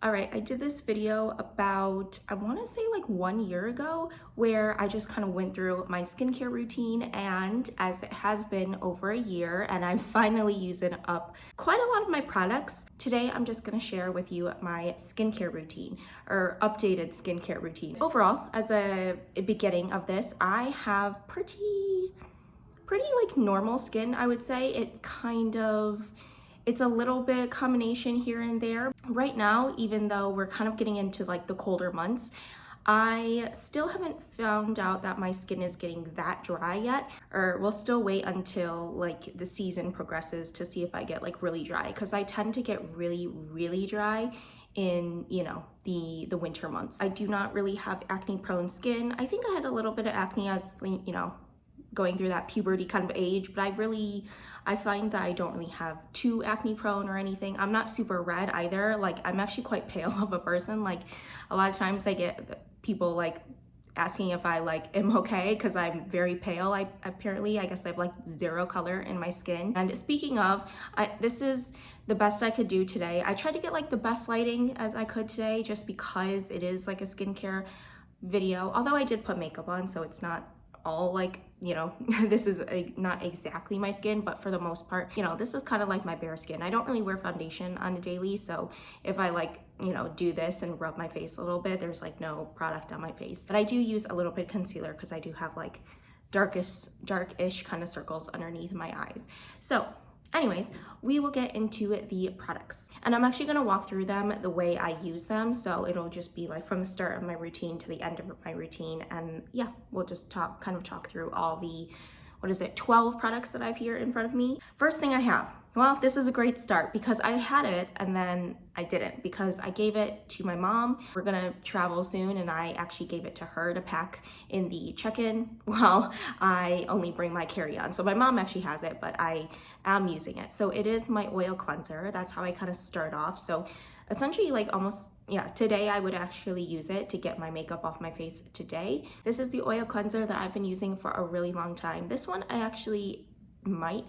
All right, I did this video about, I want to say like 1 year ago, where I just kind of went through my skincare routine, and as it has been over a year and I've finally used up quite a lot of my products, today I'm just going to share with you my skincare routine or updated skincare routine. Overall, as a beginning of this, I have pretty like normal skin, I would say. It's a little bit combination here and there. Right now, even though we're kind of getting into like the colder months, I still haven't found out that my skin is getting that dry yet, or we'll still wait until like the season progresses to see if I get like really dry, because I tend to get really dry in, the winter months. I do not really have acne prone skin. I think I had a little bit of acne as, going through that puberty kind of age, but I find that I don't really have too acne prone or anything. I'm not super red either. Like, I'm actually quite pale of a person. Like, a lot of times I get people like asking if I like am okay because I'm very pale. I guess I have like zero color in my skin. And speaking of, this is the best I could do today. I tried to get like the best lighting as I could today, just because it is like a skincare video, although I did put makeup on, so it's not all like, this is not exactly my skin, but for the most part, this is kind of like my bare skin. I don't really wear foundation on a daily, so if I like, do this and rub my face a little bit, there's like no product on my face. But I do use a little bit of concealer because I do have like darkish kind of circles underneath my eyes. So anyways, we will get into the products, and I'm actually going to walk through them the way I use them, so it'll just be like from the start of my routine to the end of my routine. And yeah, we'll just talk through all the 12 products that I have here in front of me. First thing I have, well, this is a great start because I had it and then I didn't, because I gave it to my mom. We're gonna travel soon, and I actually gave it to her to pack in the check-in while I only bring my carry-on. So my mom actually has it, but I am using it. So it is my oil cleanser. That's how I kind of start off. So essentially, like, almost, yeah, today I would actually use it to get my makeup off my face today. This is the oil cleanser that I've been using for a really long time. This one I actually might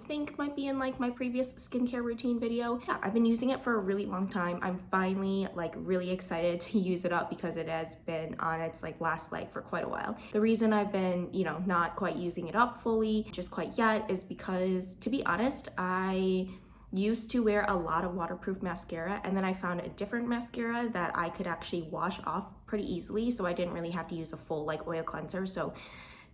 be in like my previous skincare routine video. Yeah, I've been using it for a really long time. I'm finally like really excited to use it up because it has been on its like last leg for quite a while. The reason I've been, not quite using it up fully just quite yet is because, to be honest, I used to wear a lot of waterproof mascara, and then I found a different mascara that I could actually wash off pretty easily, so I didn't really have to use a full like oil cleanser. So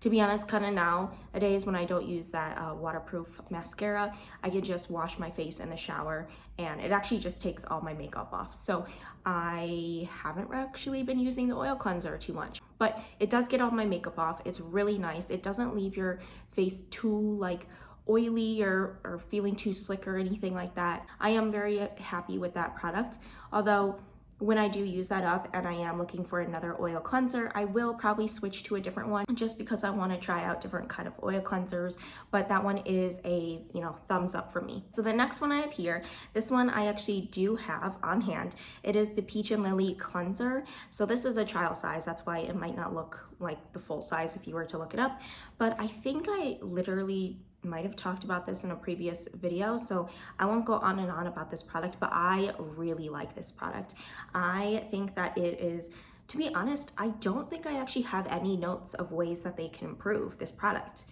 to be honest, kind of nowadays when I don't use that waterproof mascara, I can just wash my face in the shower and it actually just takes all my makeup off. So I haven't actually been using the oil cleanser too much, but it does get all my makeup off. It's really nice. It doesn't leave your face too like oily or feeling too slick or anything like that. I am very happy with that product, although when I do use that up and I am looking for another oil cleanser, I will probably switch to a different one just because I want to try out different kind of oil cleansers. But that one is a, thumbs up for me. So the next one I have here, this one I actually do have on hand. It is the Peach and Lily cleanser. So this is a trial size. That's why it might not look like the full size if you were to look it up. But I think I literally might have talked about this in a previous video, so I won't go on and on about this product, but I really like this product. I think that it is, to be honest, I don't think I actually have any notes of ways that they can improve this product.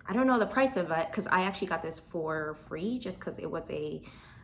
I don't know the price of it because I actually got this for free just because it was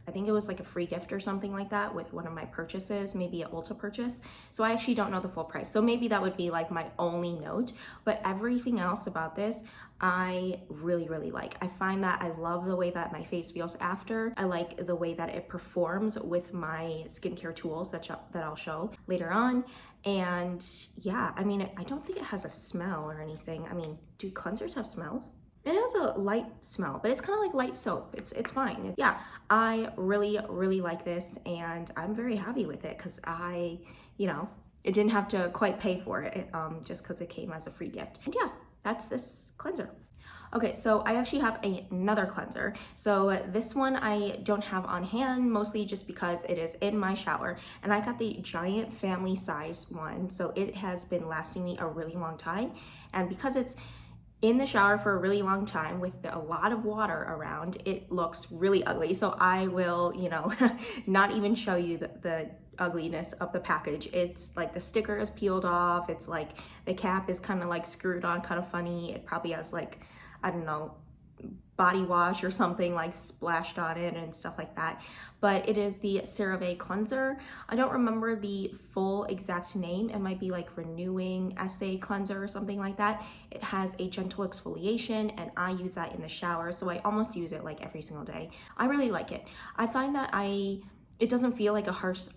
I think it was like a free gift or something like that with one of my purchases, maybe an Ulta purchase. So I actually don't know the full price. So maybe that would be like my only note, but everything else about this, I really like. I find that I love the way that my face feels after. I like the way that it performs with my skincare tools that I'll show later on. And yeah, I mean, I don't think it has a smell or anything. I mean, do cleansers have smells? It has a light smell, but it's kind of like light soap. It's fine. Yeah, I really like this, and I'm very happy with it because it didn't have to quite pay for it, just because it came as a free gift. And yeah, that's this cleanser. Okay, so I actually have another cleanser. So this one I don't have on hand, mostly just because it is in my shower, and I got the giant family size one. So it has been lasting me a really long time, and because it's in the shower for a really long time with a lot of water around, it looks really ugly. So I will, not even show you the ugliness of the package. It's like the sticker is peeled off. It's like the cap is kind of like screwed on kind of funny. It probably has like, I don't know, body wash or something like splashed on it and stuff like that. But it is the CERAVE cleanser. I don't remember the full exact name. It might be like Renewing Essay Cleanser or something like that. It has a gentle exfoliation and I use that in the shower, so I almost use it like every single day. I really like it. I find that it doesn't feel like a harsh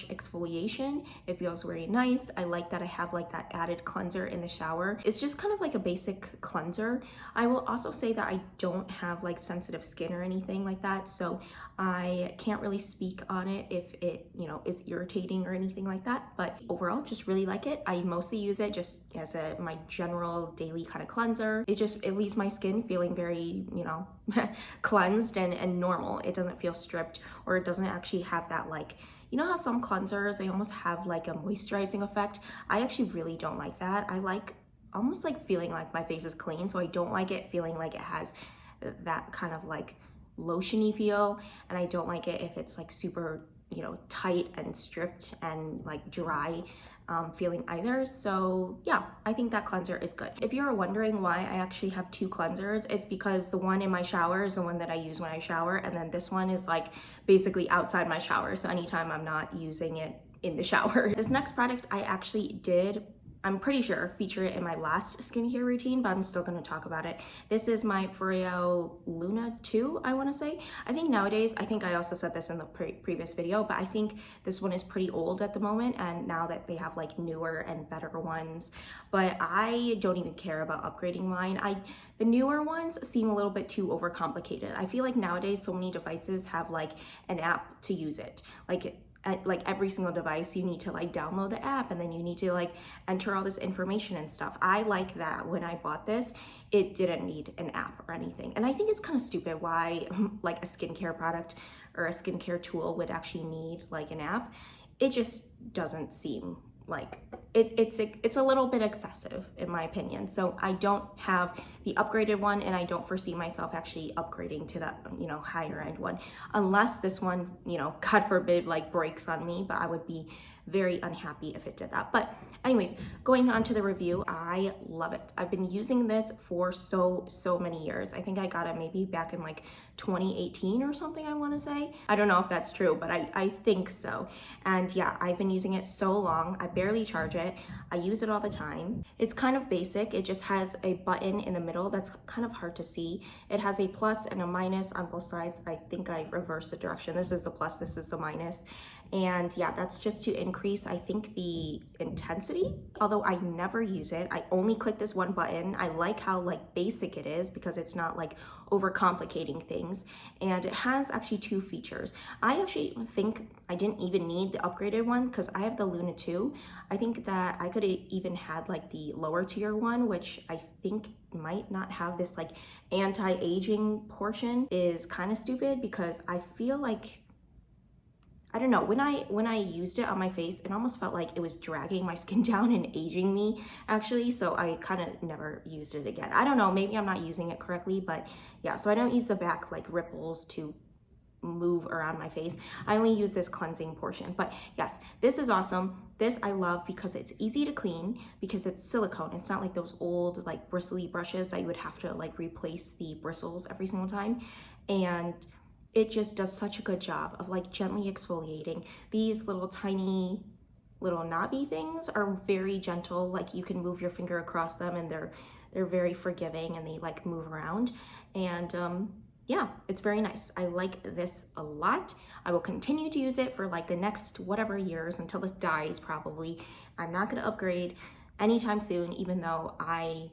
exfoliation. It feels very nice. I like that I have like that added cleanser in the shower. It's just kind of like a basic cleanser. I will also say that I don't have like sensitive skin or anything like that, so I can't really speak on it if it, you know, is irritating or anything like that. But overall, just really like it. I mostly use it just as my general daily kind of cleanser. It leaves my skin feeling very, you know, cleansed and normal. It doesn't feel stripped, or it doesn't actually have that like, you know how some cleansers, they almost have like a moisturizing effect. I actually really don't like that. I like almost like feeling like my face is clean, so I don't like it feeling like it has that kind of like lotiony feel, and I don't like it if it's like super, you know, tight and stripped and like dry feeling either. So yeah, I think that cleanser is good. If you're wondering why I actually have two cleansers, it's because the one in my shower is the one that I use when I shower, and then this one is like basically outside my shower, so anytime I'm not using it in the shower. This next product I actually did, I'm pretty sure, feature it in my last skincare routine, but I'm still going to talk about it. This is my FOREO Luna 2, I want to say. I think nowadays, I think I also said this in the previous video, but I think this one is pretty old at the moment, and now that they have like newer and better ones, but I don't even care about upgrading mine. The newer ones seem a little bit too overcomplicated. I feel like nowadays so many devices have like an app to use it. Like every single device, you need to like download the app, and then you need to like enter all this information and stuff. I like that when I bought this, it didn't need an app or anything. And I think it's kind of stupid why like a skincare product or a skincare tool would actually need like an app. It just doesn't seem like it's a little bit excessive in my opinion. So I don't have the upgraded one, and I don't foresee myself actually upgrading to that, you know, higher end one, unless this one, you know, God forbid, like breaks on me, but I would be very unhappy if it did that. But anyways, going on to the review, I love it. I've been using this for so many years. I think I got it maybe back in like 2018 or something, I want to say. I don't know if that's true, but I think so. And yeah, I've been using it so long. I barely charge it. I use it all the time. It's kind of basic. It just has a button in the middle that's kind of hard to see. It has a plus and a minus on both sides. I think I reversed the direction. This is the plus, this is the minus. And yeah, that's just to increase, I think, the intensity. Although I never use it, I only click this one button. I like how like basic it is because it's not like overcomplicating things. And it has actually two features. I actually think I didn't even need the upgraded one because I have the Luna 2. I think that I could have even had like the lower tier one, which I think might not have this like anti-aging portion. Is kind of stupid because I feel like, I don't know, when I used it on my face, it almost felt like it was dragging my skin down and aging me actually, so I kind of never used it again. I don't know, maybe I'm not using it correctly, but yeah, so I don't use the back like ripples to move around my face. I only use this cleansing portion. But yes, this is awesome. This I love because it's easy to clean, because it's silicone. It's not like those old like bristly brushes that you would have to like replace the bristles every single time. And it just does such a good job of like gently exfoliating. These little tiny little knobby things are very gentle. Like you can move your finger across them and they're very forgiving, and they like move around. And yeah, it's very nice. I like this a lot. I will continue to use it for like the next whatever years until this dies probably. I'm not gonna upgrade anytime soon, even though I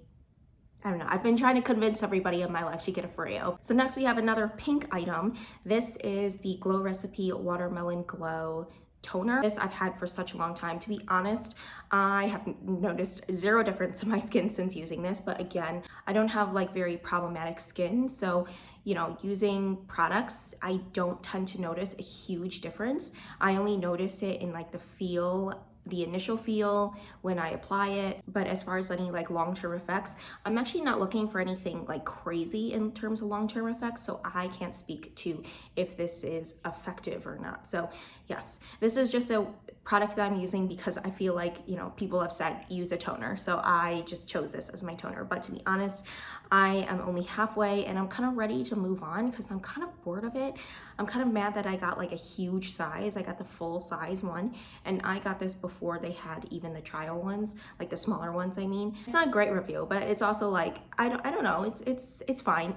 don't know, I've been trying to convince everybody in my life to get a FOREO. So next we have another pink item. This is the Glow Recipe Watermelon Glow Toner. This I've had for such a long time. To be honest, I have noticed zero difference in my skin since using this, but again, I don't have like very problematic skin, so you know, using products, I don't tend to notice a huge difference. I only notice it in like the feel the initial feel when I apply it. But as far as any like long-term effects, I'm actually not looking for anything like crazy in terms of long-term effects, so I can't speak to if this is effective or not. So yes, this is just a product that I'm using because I feel like, you know, people have said use a toner, so I just chose this as my toner. But to be honest, I am only halfway and I'm kind of ready to move on because I'm kind of bored of it. I'm kind of mad that I got like a huge size. I got the full size one, and I got this before they had even the trial ones, like the smaller ones. I mean, it's not a great review, but it's also like I don't know. It's fine.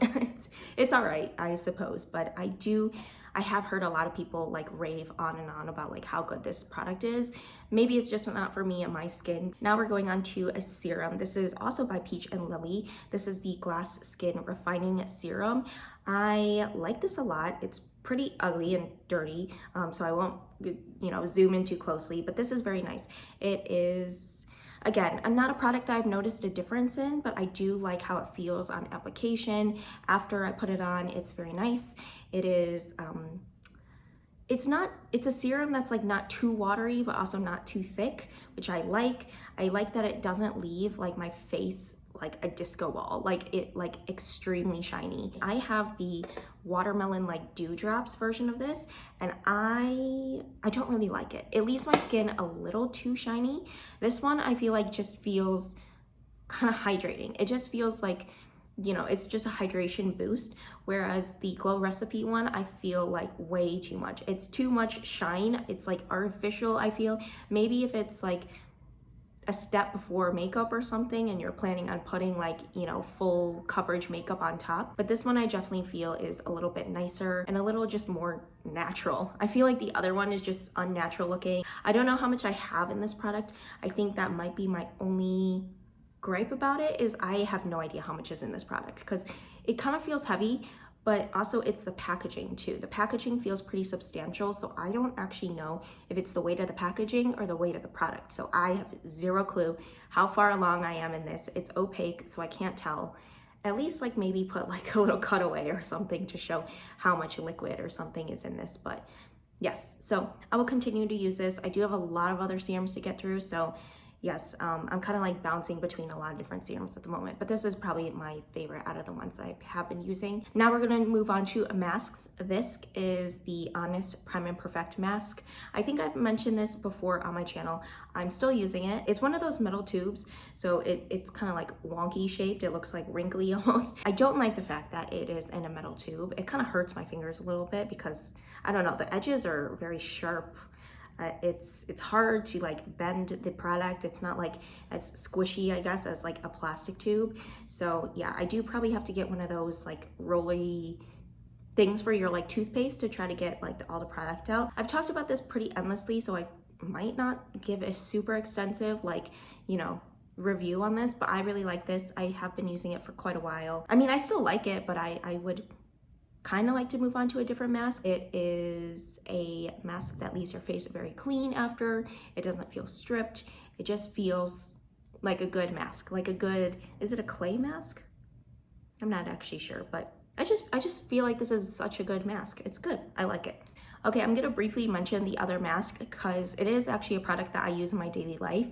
it's all right, I suppose. But I have heard a lot of people like rave on and on about like how good this product is. Maybe it's just not for me and my skin. Now we're going on to a serum. This is also by Peach and Lily. This is the Glass Skin Refining Serum. I like this a lot. It's pretty ugly and dirty, so I won't, you know, zoom in too closely, but this is very nice. It is, again, not a product that I've noticed a difference in, but I do like how it feels on application. After I put it on, it's very nice. It is, it's a serum that's like not too watery, but also not too thick, which I like. I like that it doesn't leave like my face like a disco ball, like it like extremely shiny. I have the watermelon like dewdrops version of this, and I don't really like it. It leaves my skin a little too shiny. This one I feel like just feels kind of hydrating. It just feels like, you know, it's just a hydration boost, whereas the Glow Recipe one, I feel like way too much. It's too much shine. It's like artificial, I feel. Maybe if it's like a step before makeup or something and you're planning on putting like, you know, full coverage makeup on top. But this one I definitely feel is a little bit nicer and a little just more natural. I feel like the other one is just unnatural looking. I don't know how much I have in this product. I think that might be my only gripe about it, is I have no idea how much is in this product because it kind of feels heavy, but also it's the packaging too. The packaging feels pretty substantial, so I don't actually know if it's the weight of the packaging or the weight of the product. So I have zero clue how far along I am in this. It's opaque, so I can't tell. At least like maybe put like a little cutaway or something to show how much liquid or something is in this. But yes, so I will continue to use this. I do have a lot of other serums to get through, so yes, I'm kind of like bouncing between a lot of different serums at the moment, but this is probably my favorite out of the ones that I have been using. Now we're going to move on to masks. This is the Honest Prime and Perfect mask. I think I've mentioned this before on my channel. I'm still using it. It's one of those metal tubes, so it's kind of like wonky shaped. It looks like wrinkly almost. I don't like the fact that it is in a metal tube. It kind of hurts my fingers a little bit because, I don't know, the edges are very sharp. It's hard to like bend the product. It's not like as squishy, I guess, as like a plastic tube. So yeah, I do probably have to get one of those like rolly things for your like toothpaste to try to get like all the product out. I've talked about this pretty endlessly, so I might not give a super extensive like, you know, review on this, but I really like this. I have been using it for quite a while. I mean, I still like it, but I would kind of like to move on to a different mask. It is a mask that leaves your face very clean after. It doesn't feel stripped. It just feels like a good mask, like a good, is it a clay mask? I'm not actually sure, but I just feel like this is such a good mask. It's good. I like it. Okay, I'm gonna briefly mention the other mask because it is actually a product that I use in my daily life.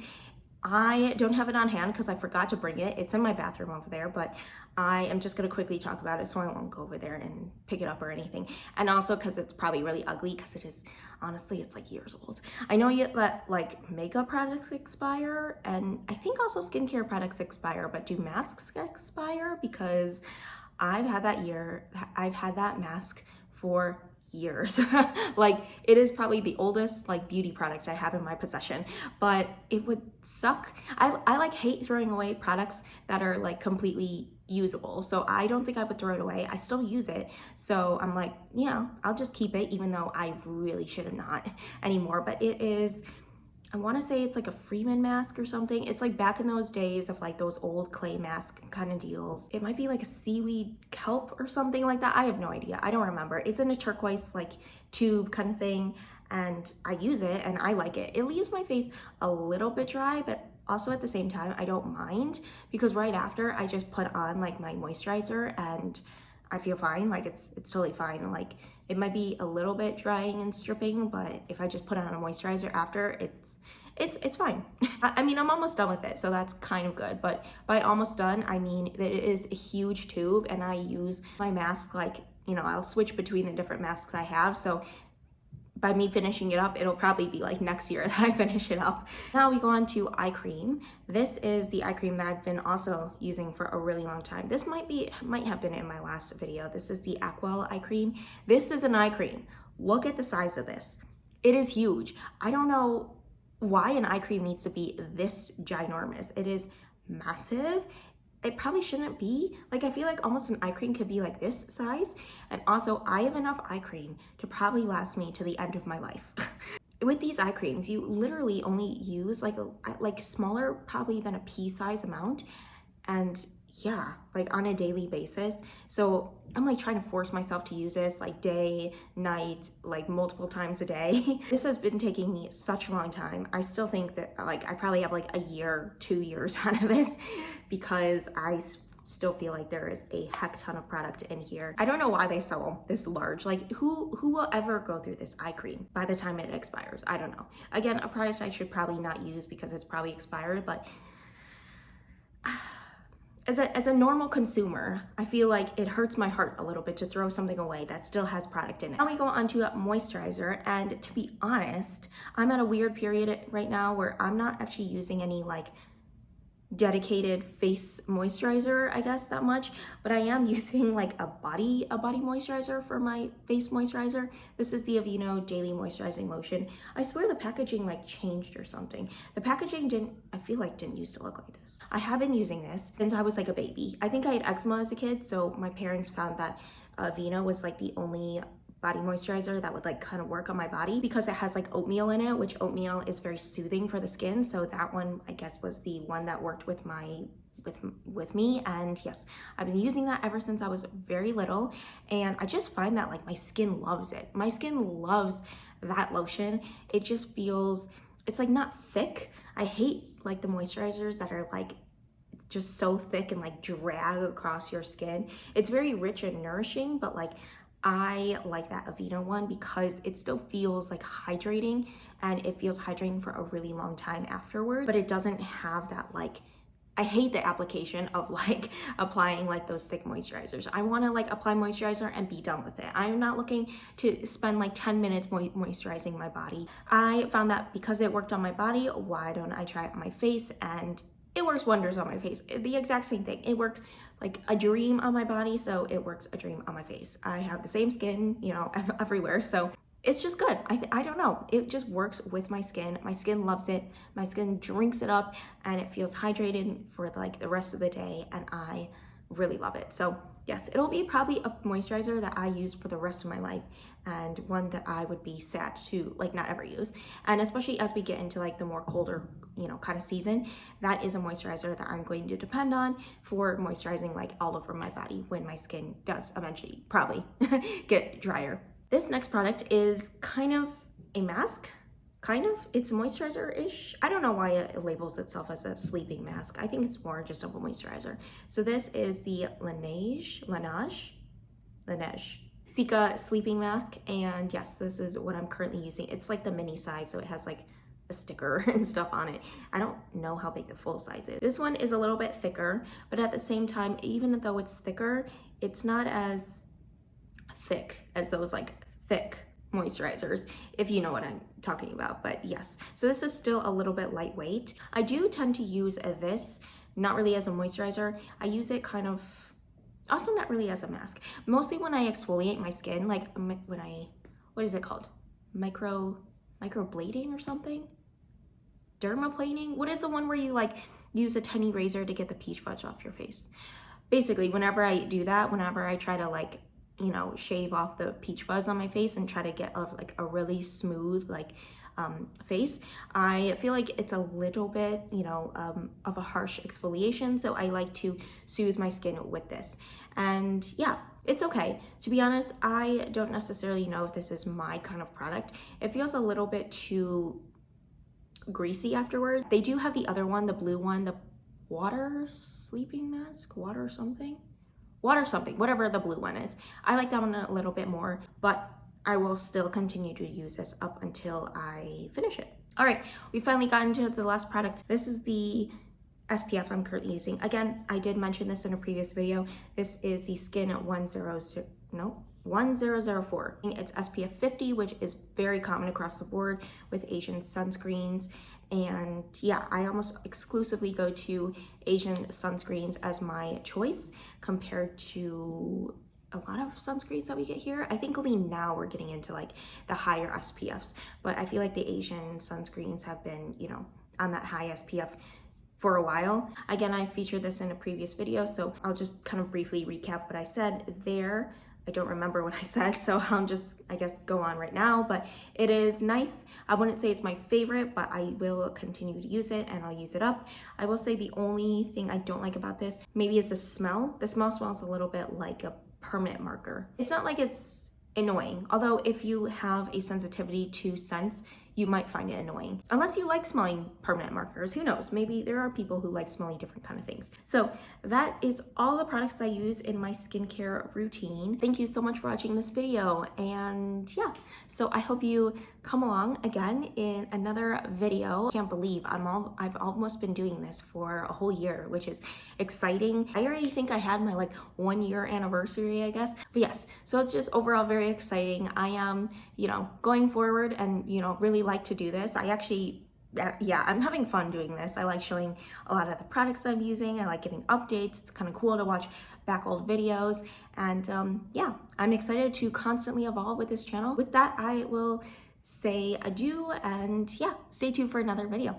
I don't have it on hand because I forgot to bring it. It's in my bathroom over there, but I am just gonna quickly talk about it so I won't go over there and pick it up or anything. And also because it's probably really ugly because it is, honestly, it's like years old. I know that like makeup products expire, and I think also skincare products expire, but do masks expire? Because I've had that mask for years. Like, it is probably the oldest like beauty product I have in my possession, but it would suck. I like hate throwing away products that are like completely usable, so I don't think I would throw it away. I still use it, so I'm like, yeah, I'll just keep it, even though I really should have not anymore. But it is, I want to say it's like a FREEMAN mask or something. It's like back in those days of like those old clay mask kind of deals. It might be like a seaweed kelp or something like that. I have no idea. I don't remember. It's in a turquoise like tube kind of thing, and I use it and I like it. It leaves my face a little bit dry, but also at the same time, I don't mind because right after I just put on like my moisturizer and I feel fine. Like it's totally fine. Like it might be a little bit drying and stripping, but if I just put on a moisturizer after, it's fine. I mean, I'm almost done with it, so that's kind of good. But by almost done, I mean that it is a huge tube, and I use my mask like, you know, I'll switch between the different masks I have. So by me finishing it up, it'll probably be like next year that I finish it up. Now we go on to eye cream. This is the eye cream that I've been also using for a really long time. This might have been in my last video. This is the ACWELL eye cream. This is an eye cream. Look at the size of this. It is huge. I don't know why an eye cream needs to be this ginormous. It is massive. It probably shouldn't be. Like, I feel like almost an eye cream could be like this size. And also, I have enough eye cream to probably last me to the end of my life. With these eye creams, you literally only use like smaller probably than a pea size amount. And yeah, like on a daily basis. So I'm like trying to force myself to use this like day, night, like multiple times a day. This has been taking me such a long time. I still think that like I probably have like a year, 2 years out of this because I still feel like there is a heck ton of product in here. I don't know why they sell them this large. Like who will ever go through this eye cream by the time it expires? I don't know. Again, a product I should probably not use because it's probably expired, but as a normal consumer, I feel like it hurts my heart a little bit to throw something away that still has product in it. Now we go on to moisturizer, and to be honest, I'm at a weird period right now where I'm not actually using any like dedicated face moisturizer, I guess, that much, but I am using like a body moisturizer for my face moisturizer. This is the AVEENO Daily Moisturizing Lotion. I swear the packaging like changed or something. The packaging I feel like didn't used to look like this. I have been using this since I was like a baby. I think I had eczema as a kid, so my parents found that AVEENO was like the only body moisturizer that would like kind of work on my body because it has like oatmeal in it, which oatmeal is very soothing for the skin. So that one, I guess, was the one that worked with with me. And yes, I've been using that ever since I was very little, and I just find that like my skin loves it. My skin loves that lotion. It just feels, it's like not thick. I hate like the moisturizers that are like just so thick and like drag across your skin. It's very rich and nourishing, but like I like that AVEENO one because it still feels like hydrating, and it feels hydrating for a really long time afterward, but it doesn't have that like, I hate the application of like applying like those thick moisturizers. I want to like apply moisturizer and be done with it. I'm not looking to spend like 10 minutes moisturizing my body. I found that because it worked on my body, why don't I try it on my face? And it works wonders on my face. The exact same thing. It works like a dream on my body, so it works a dream on my face. I have the same skin, you know, everywhere, so it's just good. I don't know. It just works with my skin. My skin loves it. My skin drinks it up, and it feels hydrated for like the rest of the day, and I really love it. So yes, it'll be probably a moisturizer that I use for the rest of my life, and one that I would be sad to like not ever use. And especially as we get into like the more colder, you know, kind of season, that is a moisturizer that I'm going to depend on for moisturizing like all over my body when my skin does eventually probably get drier. This next product is kind of a mask. It's moisturizer-ish. I don't know why it labels itself as a sleeping mask. I think it's more just of a moisturizer. So this is the LANEIGE Cica sleeping mask, and yes, this is what I'm currently using. It's like the mini size, so it has like a sticker and stuff on it. I don't know how big the full size is. This one is a little bit thicker, but at the same time, even though it's thicker, it's not as thick as those like thick moisturizers, if you know what I'm talking about. But yes, so this is still a little bit lightweight. I do tend to use this not really as a moisturizer. I use it kind of also not really as a mask, mostly when I exfoliate my skin, like when I, what is it called, microblading or something, dermaplaning. What is the one where you like use a tiny razor to get the peach fuzz off your face? Basically, whenever I do that, whenever I try to like, you know, shave off the peach fuzz on my face and try to get like a really smooth like face, I feel like it's a little bit, you know, of a harsh exfoliation, so I like to soothe my skin with this. And yeah, it's okay. To be honest, I don't necessarily know if this is my kind of product. It feels a little bit too greasy afterwards. They do have the other one, the blue one, the water sleeping mask, water something, whatever the blue one is. I like that one a little bit more, but I will still continue to use this up until I finish it. All right, we finally got into the last product. This is the SPF I'm currently using. Again, I did mention this in a previous video. This is the Skin 1004. It's SPF 50, which is very common across the board with Asian sunscreens. And yeah, I almost exclusively go to Asian sunscreens as my choice compared to a lot of sunscreens that we get here. I think only now we're getting into like the higher SPFs, but I feel like the Asian sunscreens have been, you know, on that high SPF for a while. Again, I featured this in a previous video, so I'll just kind of briefly recap what I said there. I don't remember what I said, so I'll just, I guess, go on right now, but it is nice. I wouldn't say it's my favorite, but I will continue to use it and I'll use it up. I will say the only thing I don't like about this maybe is the smell. The smell smells a little bit like a permanent marker. It's not like it's annoying, although if you have a sensitivity to scents, you might find it annoying. Unless you like smelling permanent markers, who knows? Maybe there are people who like smelling different kind of things. So that is all the products I use in my skincare routine. Thank you so much for watching this video. And yeah, so I hope you come along again in another video. I can't believe I've almost been doing this for a whole year, which is exciting. I already think I had my like 1 year anniversary, I guess. But yes, so it's just overall very exciting. I am, you know, going forward and, you know, really like to do this. I actually, yeah, I'm having fun doing this. I like showing a lot of the products I'm using. I like giving updates. It's kind of cool to watch back old videos. And yeah, I'm excited to constantly evolve with this channel. With that, I will say adieu and yeah, stay tuned for another video.